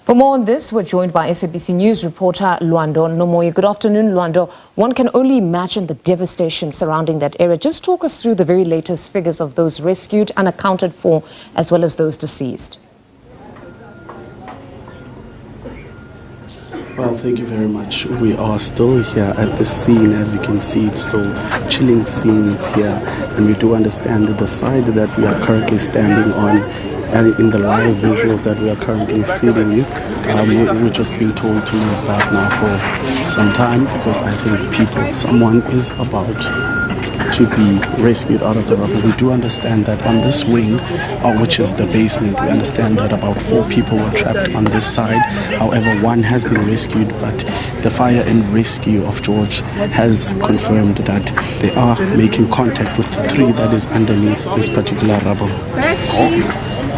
For more on this, we're joined by SABC News reporter Luando Nomoye. Good afternoon, Luando. One can only imagine the devastation surrounding that area. Just talk us through the very latest figures of those rescued, unaccounted for, as well as those deceased. Well, thank you very much. We are still here at the scene. As you can see, it's still chilling scenes here. And we do understand that the side that we are currently standing on, and in the live visuals that we are currently feeding you, we're just being told to move back now for some time, because I think someone is about to be rescued out of the rubble. We do understand that on this wing, which is the basement, we understand that about 4 people were trapped on this side. However, 1 has been rescued, but the fire and rescue of George has confirmed that they are making contact with the 3 that is underneath this particular rubble.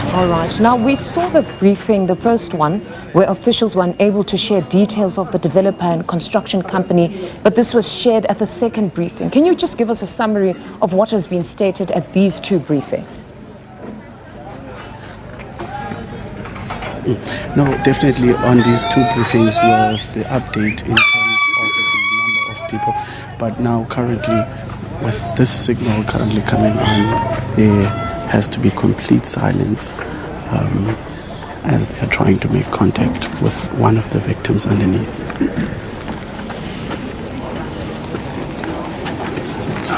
All right. Now, we saw the briefing, the first one, where officials were unable to share details of the developer and construction company, but this was shared at the second briefing. Can you just give us a summary of what has been stated at these 2 briefings? No, definitely on these 2 briefings was the update in terms of the number of people. But now currently, with this signal currently coming on, there has to be complete silence as they are trying to make contact with one of the victims underneath.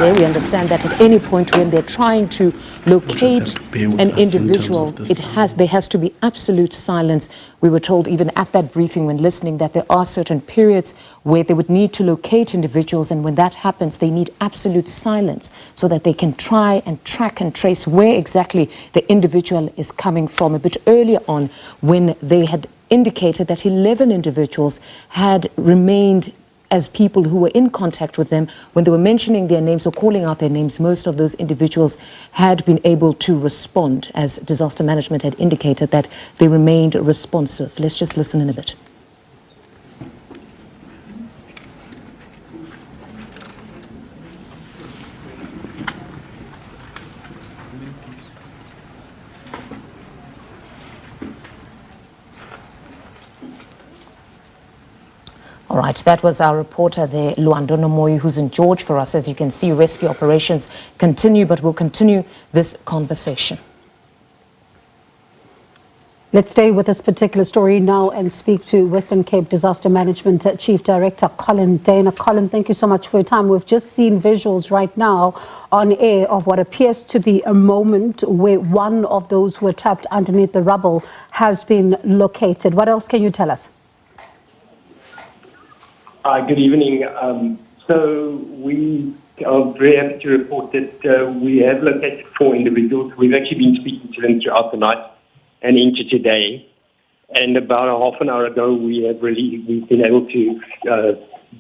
We understand that at any point when they're trying to locate an individual, there has to be absolute silence. We were told even at that briefing when listening that there are certain periods where they would need to locate individuals, and when that happens they need absolute silence so that they can try and track and trace where exactly the individual is coming from. A bit earlier on, when they had indicated that 11 individuals had remained as people who were in contact with them, when they were mentioning their names or calling out their names, most of those individuals had been able to respond, as disaster management had indicated that they remained responsive. Let's just listen in a bit. All right, that was our reporter there, Luando Nomoye, who's in George for us. As you can see, rescue operations continue, but we'll continue this conversation. Let's stay with this particular story now and speak to Western Cape Disaster Management Chief Director Colin Deiner. Colin, thank you so much for your time. We've just seen visuals right now on air of what appears to be a moment where one of those who were trapped underneath the rubble has been located. What else can you tell us? Good evening. So we are very happy to report that we have located 4 individuals. We've actually been speaking to them throughout the night and into today. And about a half an hour ago, we've been able to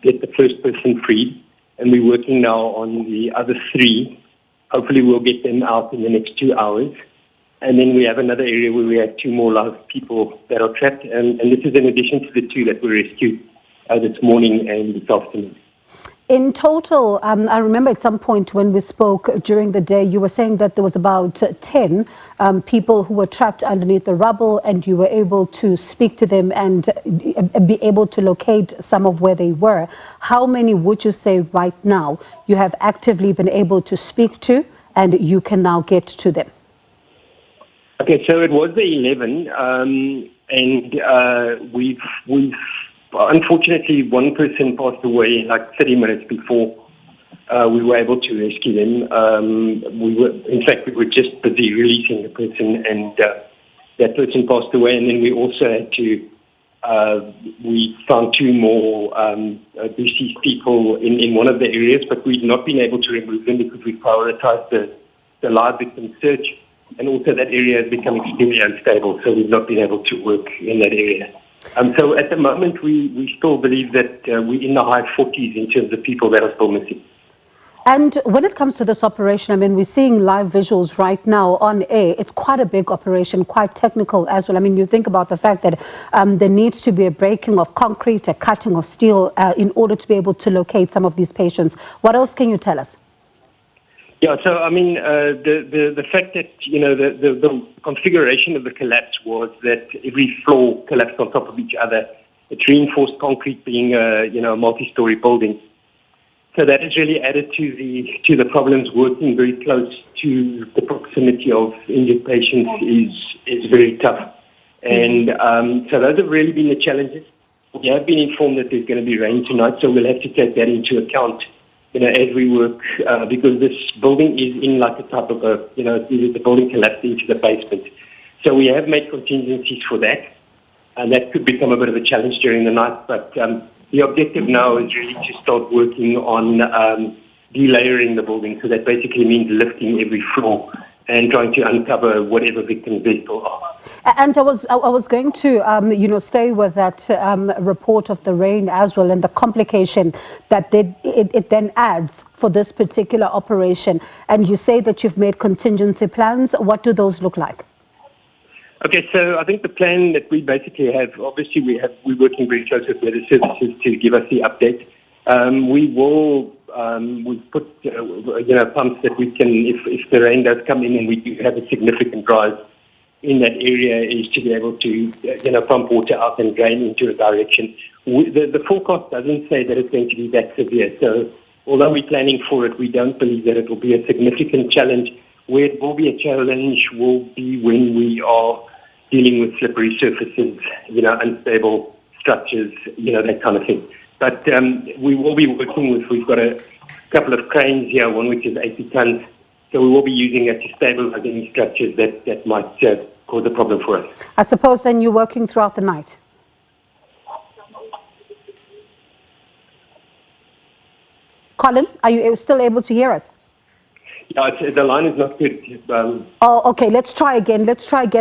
get the first person freed, and we're working now on the other 3. Hopefully, we'll get them out in the next 2 hours. And then we have another area where we have 2 more live people that are trapped, and this is in addition to the 2 that were rescued this morning and this afternoon. In total, I remember at some point when we spoke during the day, you were saying that there was about 10 people who were trapped underneath the rubble, and you were able to speak to them and be able to locate some of where they were. How many would you say right now you have actively been able to speak to and you can now get to them? Okay, so it was the 11, and we've unfortunately, one person passed away like 30 minutes before we were able to rescue them. In fact, we were just busy releasing the person, and that person passed away. And then we also had to, we found 2 more deceased people in one of the areas, but we've not been able to remove them because we prioritized the live victim search. And also that area has become extremely unstable, so we've not been able to work in that area. So at the moment, we still believe that we're in the high 40s in terms of people that are still missing. And when it comes to this operation, I mean, we're seeing live visuals right now on air. It's quite a big operation, quite technical as well. I mean, you think about the fact that there needs to be a breaking of concrete, a cutting of steel in order to be able to locate some of these patients. What else can you tell us? Yeah, so I mean, the fact that the configuration of the collapse was that every floor collapsed on top of each other. It's reinforced concrete, being a multi-story building. So that has really added to the problems. Working very close to the proximity of injured patients is very tough, and so those have really been the challenges. We have been informed that there's going to be rain tonight, so we'll have to take that into account, as we work, because this building is in like a type of the building collapsed into the basement. So we have made contingencies for that, and that could become a bit of a challenge during the night. But the objective now is really to start working on delayering the building. So that basically means lifting every floor and trying to uncover whatever victims there still are. And I was going to, stay with that report of the rain as well, and the complication that it then adds for this particular operation. And you say that you've made contingency plans. What do those look like? Okay, so I think the plan that we basically have, obviously we're working very close with weather services to give us the update. We've put pumps that we can, if the rain does come in and we do have a significant rise in that area, is to be able to pump water out and drain into a direction. The forecast doesn't say that it's going to be that severe. So although we're planning for it, we don't believe that it will be a significant challenge. Where it will be a challenge will be when we are dealing with slippery surfaces, unstable structures, that kind of thing. But we will be working with, we've got a couple of cranes here, one which is 80 tons. So we will be using it to stabilize any structures that might cause a problem for us. I suppose then you're working throughout the night. Colin, are you still able to hear us? Yeah, the line is not good. Okay, let's try again.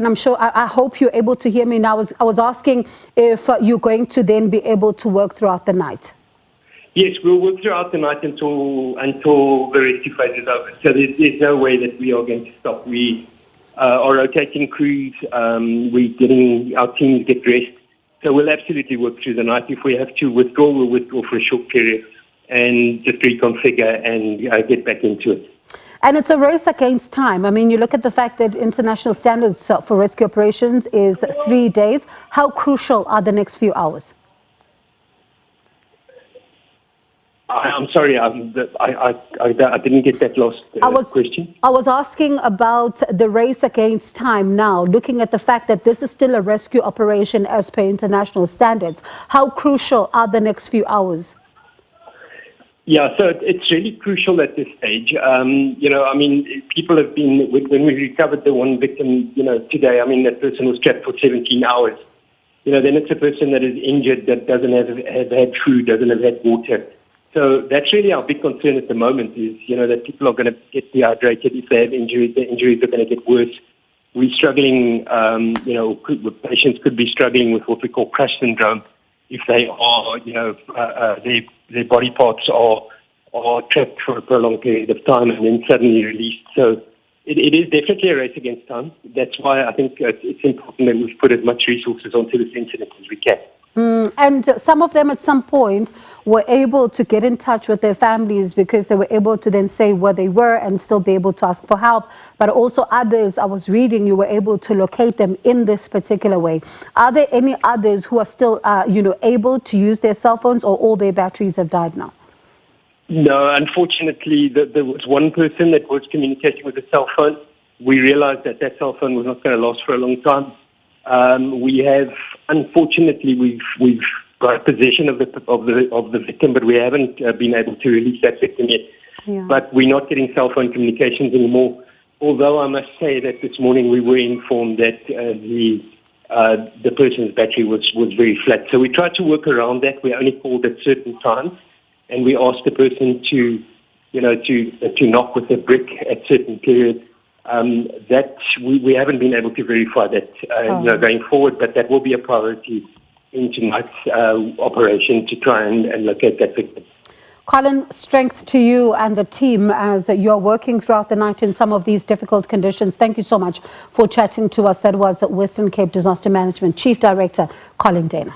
I'm sure, I hope you're able to hear me now. I was asking if you're going to then be able to work throughout the night. Yes, we'll work throughout the night until the rescue phase is over. So there's no way that we are going to stop. We are rotating crews. We're getting our teams get dressed. So we'll absolutely work through the night. If we have to withdraw, we'll withdraw for a short period and just reconfigure and get back into it. And it's a race against time. I mean, you look at the fact that international standards for rescue operations is 3 days. How crucial are the next few hours? I'm sorry, I didn't get that last question. I was asking about the race against time now, looking at the fact that this is still a rescue operation as per international standards. How crucial are the next few hours? Yeah, so it's really crucial at this stage. People have been, when we recovered the one victim, today, that person was trapped for 17 hours. Then it's a person that is injured, that doesn't have had food, doesn't have had water. So that's really our big concern at the moment is, that people are going to get dehydrated. If they have injuries, the injuries are going to get worse. We're struggling, patients could be struggling with what we call crush syndrome if they are, their body parts are trapped for a prolonged period of time and then suddenly released. So it is definitely a race against time. That's why I think it's important that we've put as much resources onto this incident as we can. And some of them at some point were able to get in touch with their families because they were able to then say where they were and still be able to ask for help. But also others, I was reading, you were able to locate them in this particular way. Are there any others who are still, able to use their cell phones, or all their batteries have died now? No, unfortunately, there was one person that was communicating with a cell phone. We realized that cell phone was not going to last for a long time. Unfortunately, we've got possession of the victim, but we haven't been able to release that victim yet. Yeah. But we're not getting cell phone communications anymore. Although I must say that this morning we were informed that the person's battery was very flat. So we tried to work around that. We only called at certain times, and we asked the person to knock with a brick at certain periods. That we haven't been able to verify that going forward, but that will be a priority in tonight's operation to try and locate that victim. Colin, strength to you and the team as you're working throughout the night in some of these difficult conditions. Thank you so much for chatting to us. That was Western Cape Disaster Management Chief Director Colin Deiner.